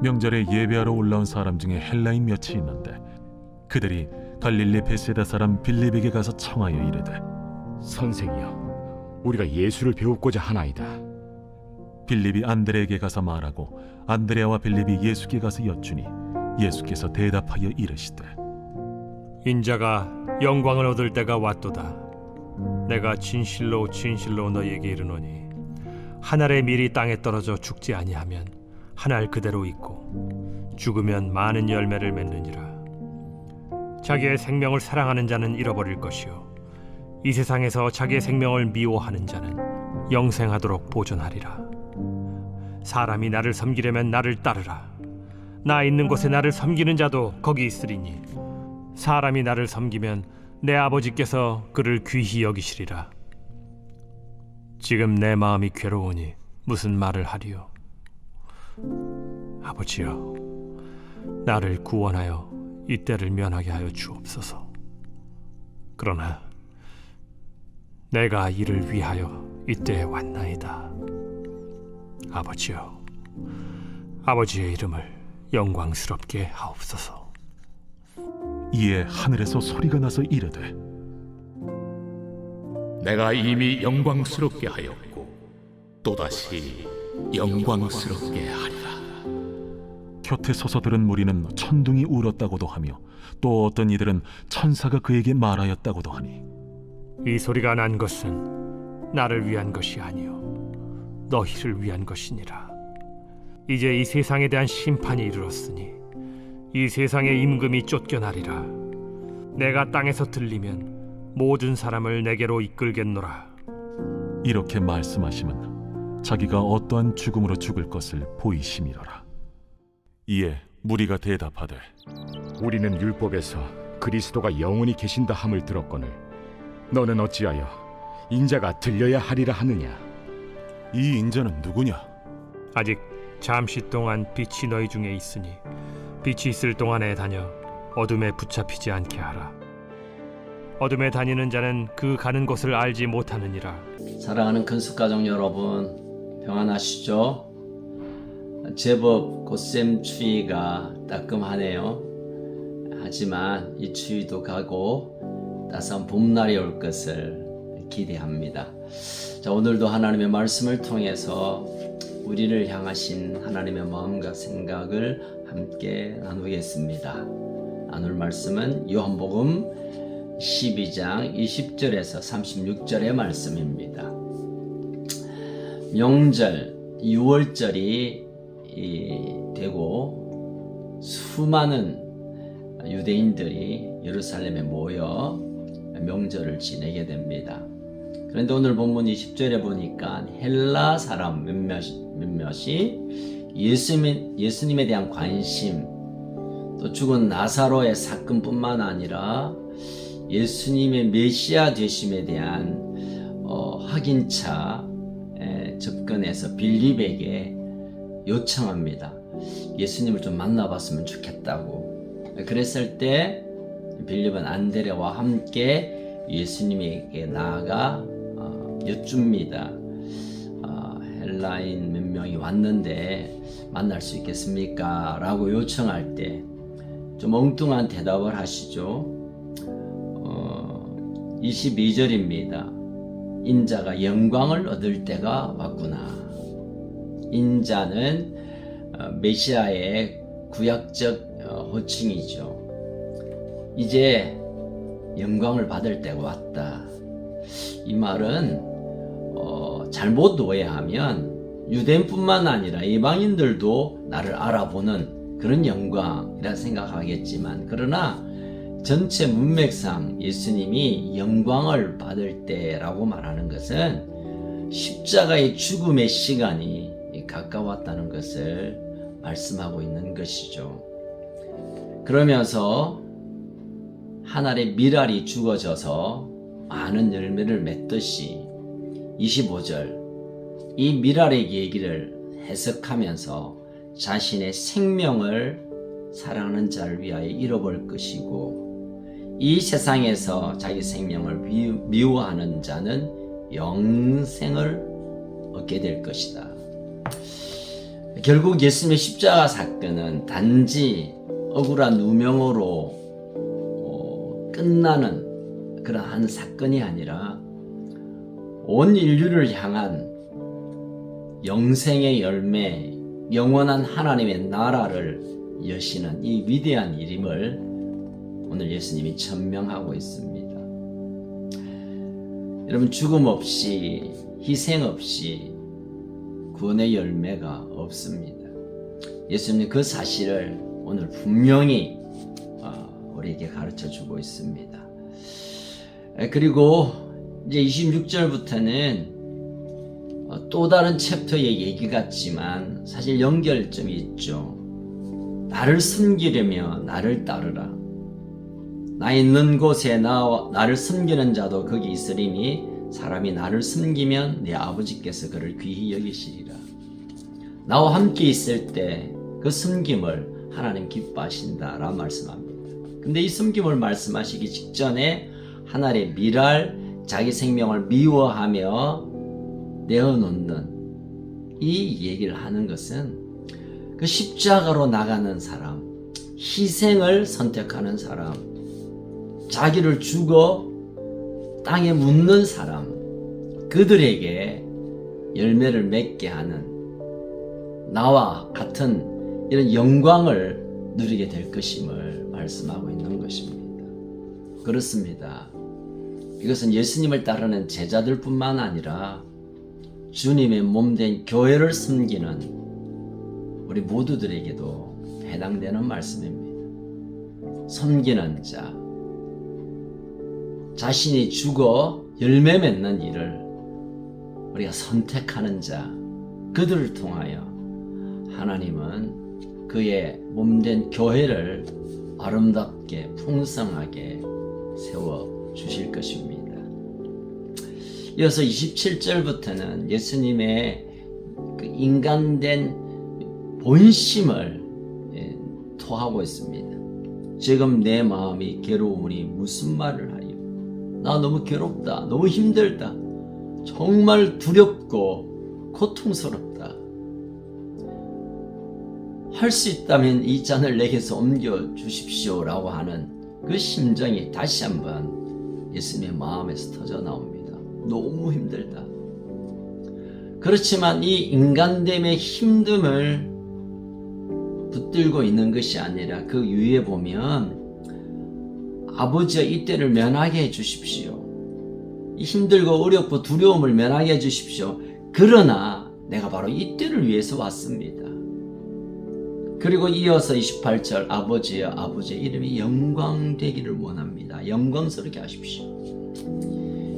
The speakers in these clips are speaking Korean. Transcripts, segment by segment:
명절에 예배하러 올라온 사람 중에 헬라인 몇이 있는데 그들이 갈릴리 베세다 사람 빌립에게 가서 청하여 이르되, 선생이여, 우리가 예수를 배우고자 하나이다. 빌립이 안드레에게 가서 말하고 안드레와 빌립이 예수께 가서 여쭈니 예수께서 대답하여 이르시되, 인자가 영광을 얻을 때가 왔도다. 내가 진실로 진실로 너희에게 이르노니 한 알의 밀이 땅에 떨어져 죽지 아니하면 한 알 그대로 있고 죽으면 많은 열매를 맺느니라. 자기의 생명을 사랑하는 자는 잃어버릴 것이요 이 세상에서 자기의 생명을 미워하는 자는 영생하도록 보존하리라. 사람이 나를 섬기려면 나를 따르라. 나 있는 곳에 나를 섬기는 자도 거기 있으리니 사람이 나를 섬기면 내 아버지께서 그를 귀히 여기시리라. 지금 내 마음이 괴로우니 무슨 말을 하리요? 아버지여, 나를 구원하여 이 때를 면하게 하여 주옵소서. 그러나 내가 이를 위하여 이때에 왔나이다. 아버지여, 아버지의 이름을 영광스럽게 하옵소서. 이에 하늘에서 소리가 나서 이르되, 내가 이미 영광스럽게 하였고 또다시 영광스럽게 하리라. 곁에 서서 들은 무리는 천둥이 울었다고도 하며 또 어떤 이들은 천사가 그에게 말하였다고도 하니, 이 소리가 난 것은 나를 위한 것이 아니요 너희를 위한 것이니라. 이제 이 세상에 대한 심판이 이르렀으니 이 세상의 임금이 쫓겨나리라. 내가 땅에서 들리면 모든 사람을 내게로 이끌겠노라. 이렇게 말씀하심은 자기가 어떠한 죽음으로 죽을 것을 보이심이로라. 이에 무리가 대답하되, 우리는 율법에서 그리스도가 영원히 계신다 함을 들었거늘 너는 어찌하여 인자가 들려야 하리라 하느냐? 이 인자는 누구냐? 아직 잠시 동안 빛이 너희 중에 있으니 빛이 있을 동안에 다녀 어둠에 붙잡히지 않게 하라. 어둠에 다니는 자는 그 가는 곳을 알지 못하느니라. 사랑하는 큰숙가족 여러분, 평안하시죠? 제법 곧샘 추위가 따끔하네요. 하지만 이 추위도 가고 따스한 봄날이 올 것을 기대합니다. 자, 오늘도 하나님의 말씀을 통해서 우리를 향하신 하나님의 마음과 생각을 함께 나누겠습니다. 나눌 말씀은 요한복음 12장 20절에서 36절의 말씀입니다. 명절 6월절이 되고 수많은 유대인들이 예루살렘에 모여 명절을 지내게 됩니다. 그런데 오늘 본문 20절에 보니까 헬라 사람 몇몇이 예수님에 대한 관심, 또 죽은 나사로의 사건뿐만 아니라 예수님의 메시아 되심에 대한 확인차 접근해서 빌립에게 요청합니다. 예수님을 좀 만나봤으면 좋겠다고. 그랬을 때 빌립은 안드레와 함께 예수님에게 나아가 여쭙니다. 헬라인 몇 명이 왔는데 만날 수 있겠습니까? 라고 요청할 때 좀 엉뚱한 대답을 하시죠. 22절입니다. 인자가 영광을 얻을 때가 왔구나. 인자는 메시아의 구약적 호칭이죠. 이제 영광을 받을 때가 왔다. 이 말은 잘못 오해하면 유대인뿐만 아니라 이방인들도 나를 알아보는 그런 영광이라 생각하겠지만, 그러나 전체 문맥상 예수님이 영광을 받을 때라고 말하는 것은 십자가의 죽음의 시간이 가까웠다는 것을 말씀하고 있는 것이죠. 그러면서 한 알의 밀알이 죽어져서 많은 열매를 맺듯이 25절 이 밀알의 얘기를 해석하면서 자신의 생명을 사랑하는 자를 위하여 잃어버릴 것이고, 이 세상에서 자기 생명을 미워하는 자는 영생을 얻게 될 것이다. 결국 예수님의 십자가 사건은 단지 억울한 누명으로 끝나는 그런 한 사건이 아니라 온 인류를 향한 영생의 열매, 영원한 하나님의 나라를 여시는 이 위대한 일임을 오늘 예수님이 천명하고 있습니다. 여러분, 죽음 없이, 희생 없이 구원의 열매가 없습니다. 예수님 그 사실을 오늘 분명히 우리에게 가르쳐 주고 있습니다. 그리고 이제 26절부터는 또 다른 챕터의 얘기 같지만 사실 연결점이 있죠. 나를 섬기려며 나를 따르라. 나 있는 곳에 나를 섬기는 자도 거기 있으리니 사람이 나를 섬기면 내 아버지께서 그를 귀히 여기시리라. 나와 함께 있을 때 그 섬김을 하나님 기뻐하신다라고 말씀합니다. 근데 이 섬김을 말씀하시기 직전에 하나님의 미랄, 자기 생명을 미워하며 내어놓는 이 얘기를 하는 것은 그 십자가로 나가는 사람, 희생을 선택하는 사람, 자기를 죽어 땅에 묻는 사람, 그들에게 열매를 맺게 하는 나와 같은 이런 영광을 누리게 될 것임을 말씀하고 있는 것입니다. 그렇습니다. 이것은 예수님을 따르는 제자들뿐만 아니라 주님의 몸된 교회를 섬기는 우리 모두들에게도 해당되는 말씀입니다. 섬기는 자, 자신이 죽어 열매 맺는 일을 우리가 선택하는 자, 그들을 통하여 하나님은 그의 몸된 교회를 아름답게 풍성하게 세워 주실 것입니다. 이어서 27절부터는 예수님의 그 인간된 본심을 토하고 있습니다. 지금 내 마음이 괴로우니 무슨 말을 하여? 나 너무 괴롭다. 너무 힘들다. 정말 두렵고 고통스럽다. 할 수 있다면 이 잔을 내게서 옮겨 주십시오 라고 하는 그 심정이 다시 한번 예수님의 마음에서 터져 나옵니다. 너무 힘들다. 그렇지만 이 인간됨의 힘듦을 붙들고 있는 것이 아니라 그 위에 보면 아버지의 이 때를 면하게 해 주십시오. 이 힘들고 어렵고 두려움을 면하게 해 주십시오. 그러나 내가 바로 이 때를 위해서 왔습니다. 그리고 이어서 28절 아버지여 아버지의 이름이 영광되기를 원합니다. 영광스럽게 하십시오.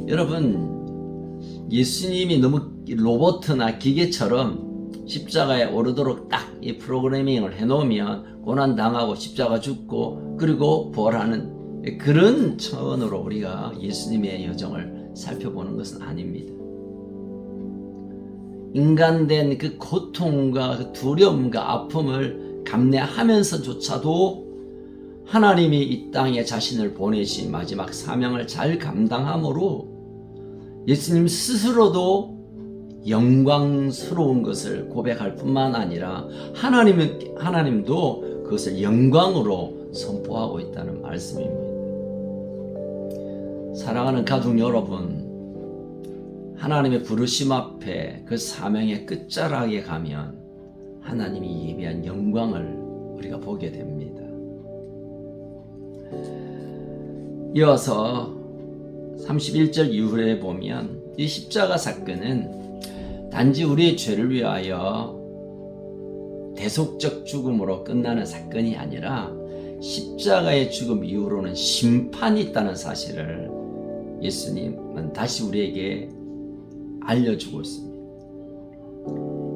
여러분, 예수님이 너무 로봇이나 기계처럼 십자가에 오르도록 딱 이 프로그래밍을 해놓으면 고난당하고 십자가 죽고 그리고 부활하는 그런 차원으로 우리가 예수님의 여정을 살펴보는 것은 아닙니다. 인간된 그 고통과 그 두려움과 아픔을 감내하면서조차도 하나님이 이 땅에 자신을 보내신 마지막 사명을 잘 감당함으로 예수님 스스로도 영광스러운 것을 고백할 뿐만 아니라 하나님도 그것을 영광으로 선포하고 있다는 말씀입니다. 사랑하는 가족 여러분, 하나님의 부르심 앞에 그 사명의 끝자락에 가면 하나님이 예비한 영광을 우리가 보게 됩니다. 이어서 31절 이후에 보면 이 십자가 사건은 단지 우리의 죄를 위하여 대속적 죽음으로 끝나는 사건이 아니라 십자가의 죽음 이후로는 심판이 있다는 사실을 예수님은 다시 우리에게 알려주고 있습니다.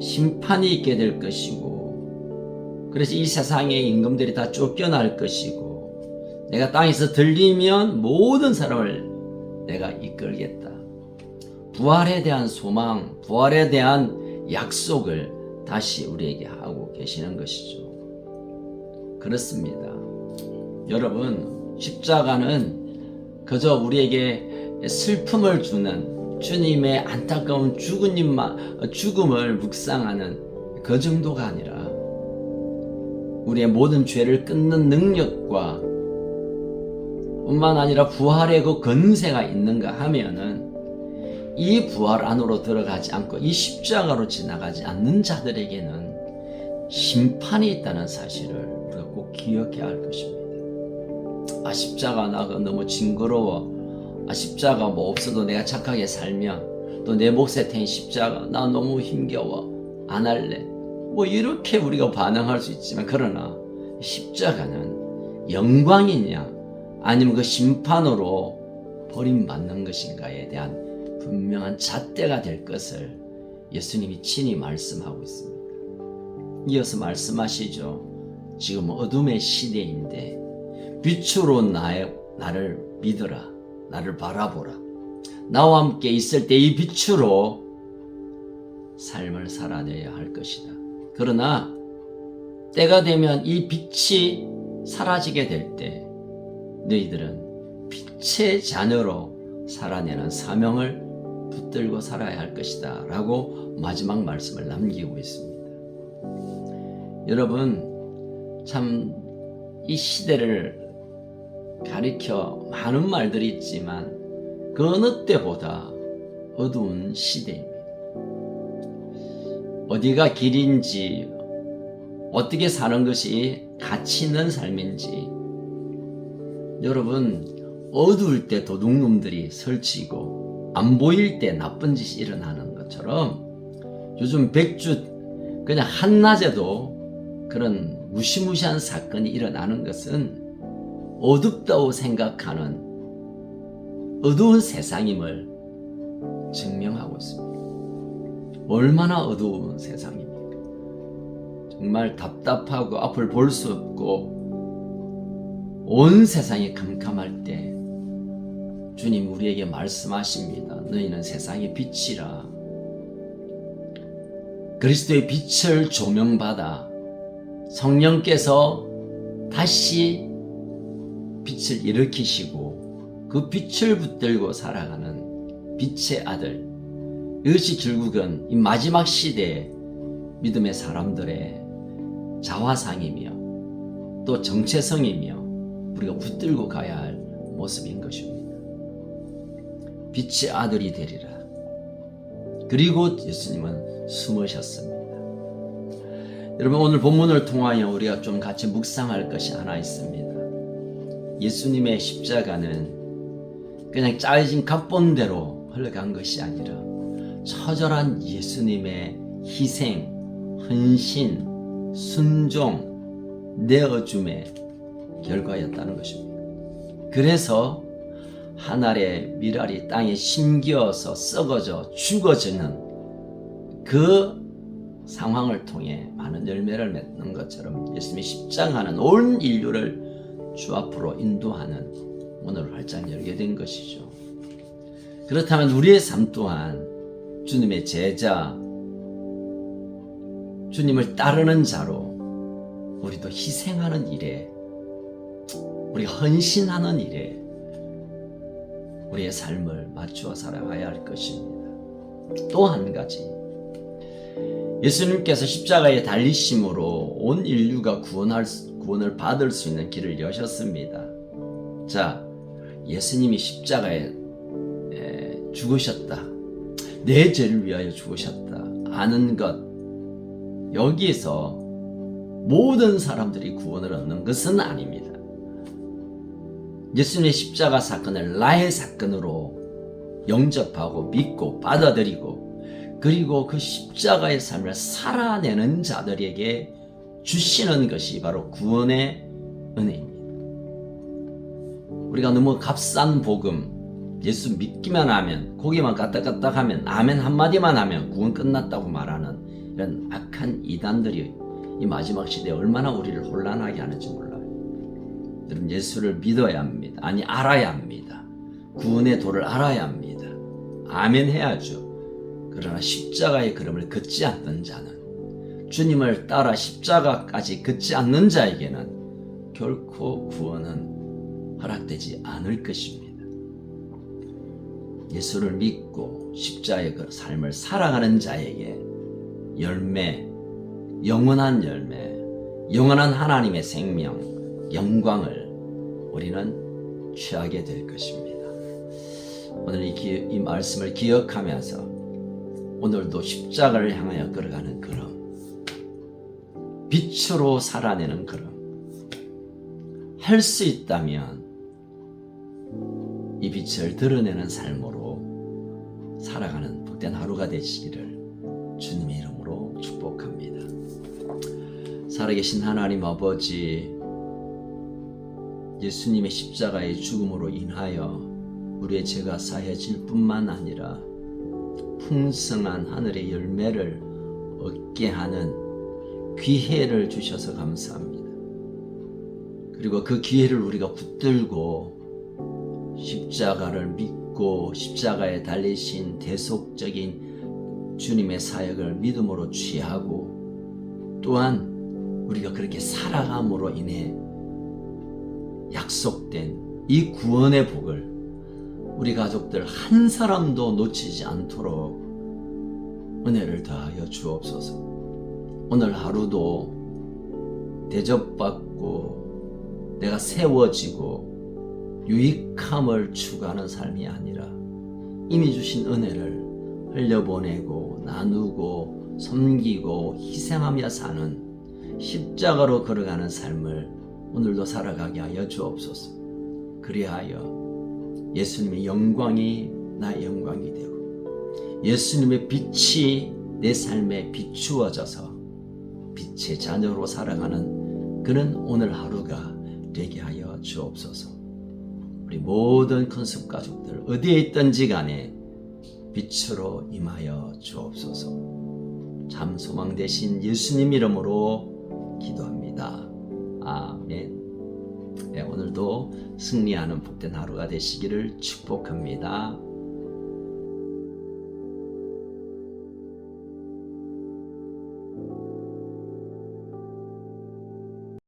심판이 있게 될 것이고, 그래서 이 세상의 임금들이 다 쫓겨날 것이고, 내가 땅에서 들리면 모든 사람을 내가 이끌겠다. 부활에 대한 소망, 부활에 대한 약속을 다시 우리에게 하고 계시는 것이죠. 그렇습니다. 여러분, 십자가는 그저 우리에게 슬픔을 주는 주님의 안타까운 죽음을 묵상하는 그 정도가 아니라 우리의 모든 죄를 끊는 능력과 뿐만 아니라 부활의 그 권세가 있는가 하면은 이 부활 안으로 들어가지 않고 이 십자가로 지나가지 않는 자들에게는 심판이 있다는 사실을 우리가 꼭 기억해야 할 것입니다. 아, 십자가 나 너무 징그러워. 아, 십자가 뭐 없어도 내가 착하게 살면 또 내 몫에 태인 십자가 나 너무 힘겨워. 안 할래. 뭐 이렇게 우리가 반응할 수 있지만 그러나 십자가는 영광이냐 아니면 그 심판으로 버림받는 것인가에 대한 분명한 잣대가 될 것을 예수님이 친히 말씀하고 있습니다. 이어서 말씀하시죠. 지금 어둠의 시대인데 빛으로 나를 믿어라. 나를 바라보라. 나와 함께 있을 때 이 빛으로 삶을 살아내야 할 것이다. 그러나 때가 되면 이 빛이 사라지게 될 때 너희들은 빛의 자녀로 살아내는 사명을 붙들고 살아야 할 것이다 라고 마지막 말씀을 남기고 있습니다. 여러분, 참 이 시대를 가리켜 많은 말들이 있지만 그 어느 때보다 어두운 시대입니다. 어디가 길인지 어떻게 사는 것이 가치 있는 삶인지 여러분, 어두울 때 도둑놈들이 설치고 안 보일 때 나쁜 짓이 일어나는 것처럼 요즘 백주 그냥 한낮에도 그런 무시무시한 사건이 일어나는 것은 어둡다고 생각하는 어두운 세상임을 증명하고 있습니다. 얼마나 어두운 세상입니까? 정말 답답하고 앞을 볼 수 없고 온 세상이 캄캄할 때 주님 우리에게 말씀하십니다. 너희는 세상의 빛이라. 그리스도의 빛을 조명받아 성령께서 다시 빛을 일으키시고 그 빛을 붙들고 살아가는 빛의 아들. 이것이 결국은 이 마지막 시대의 믿음의 사람들의 자화상이며 또 정체성이며 우리가 붙들고 가야 할 모습인 것입니다. 빛의 아들이 되리라. 그리고 예수님은 숨으셨습니다. 여러분, 오늘 본문을 통하여 우리가 좀 같이 묵상할 것이 하나 있습니다. 예수님의 십자가는 그냥 짜여진 각본대로 흘러간 것이 아니라 처절한 예수님의 희생, 헌신, 순종, 내어줌의 결과였다는 것입니다. 그래서 한 알의 밀알이 땅에 심겨서 썩어져 죽어지는 그 상황을 통해 많은 열매를 맺는 것처럼 예수님의 십자가는 온 인류를 주 앞으로 인도하는 문을 활짝 열게 된 것이죠. 그렇다면 우리의 삶 또한 주님의 제자, 주님을 따르는 자로 우리도 희생하는 일에, 우리가 헌신하는 일에 우리의 삶을 맞추어 살아가야 할 것입니다. 또 한 가지, 예수님께서 십자가에 달리심으로 온 인류가 구원을 받을 수 있는 길을 여셨습니다. 자, 예수님이 십자가에 죽으셨다. 내 죄를 위하여 죽으셨다. 아는 것, 여기에서 모든 사람들이 구원을 얻는 것은 아닙니다. 예수님의 십자가 사건을 나의 사건으로 영접하고 믿고 받아들이고 그리고 그 십자가의 삶을 살아내는 자들에게 주시는 것이 바로 구원의 은혜입니다. 우리가 너무 값싼 복음, 예수 믿기만 하면, 고기만 까딱까딱 하면, 아멘 한마디만 하면 구원 끝났다고 말하는 이런 악한 이단들이 이 마지막 시대에 얼마나 우리를 혼란하게 하는지 몰라요. 여러분, 예수를 믿어야 합니다. 아니, 알아야 합니다. 구원의 도를 알아야 합니다. 아멘 해야죠. 그러나 십자가의 걸음을 걷지 않는 자는, 주님을 따라 십자가까지 걷지 않는 자에게는 결코 구원은 허락되지 않을 것입니다. 예수를 믿고 십자가의 그 삶을 살아가는 자에게 열매, 영원한 열매, 영원한 하나님의 생명, 영광을 우리는 취하게 될 것입니다. 오늘 이 말씀을 기억하면서 오늘도 십자가를 향하여 걸어가는 걸음, 빛으로 살아내는 걸음, 할 수 있다면 이 빛을 드러내는 삶으로 살아가는 복된 하루가 되시기를 주님의 이름으로 축복합니다. 살아계신 하나님 아버지, 예수님의 십자가의 죽음으로 인하여 우리의 죄가 사해질 뿐만 아니라 풍성한 하늘의 열매를 얻게 하는 기회를 주셔서 감사합니다. 그리고 그 기회를 우리가 붙들고 십자가를 믿고 십자가에 달리신 대속적인 주님의 사역을 믿음으로 취하고 또한 우리가 그렇게 살아감으로 인해 약속된 이 구원의 복을 우리 가족들 한 사람도 놓치지 않도록 은혜를 더하여 주옵소서. 오늘 하루도 대접받고 내가 세워지고 유익함을 추구하는 삶이 아니라 이미 주신 은혜를 흘려보내고 나누고 섬기고 희생하며 사는 십자가로 걸어가는 삶을 오늘도 살아가게 하여 주옵소서. 그리하여 예수님의 영광이 나의 영광이 되고 예수님의 빛이 내 삶에 비추어져서 빛의 자녀로 살아가는 그런 오늘 하루가 되게 하여 주옵소서. 우리 모든 컨셉 가족들 어디에 있든지 간에 빛으로 임하여 주옵소서. 참 소망 되신 예수님 이름으로 기도합니다. 아멘. 네, 오늘도 승리하는 복된 하루가 되시기를 축복합니다.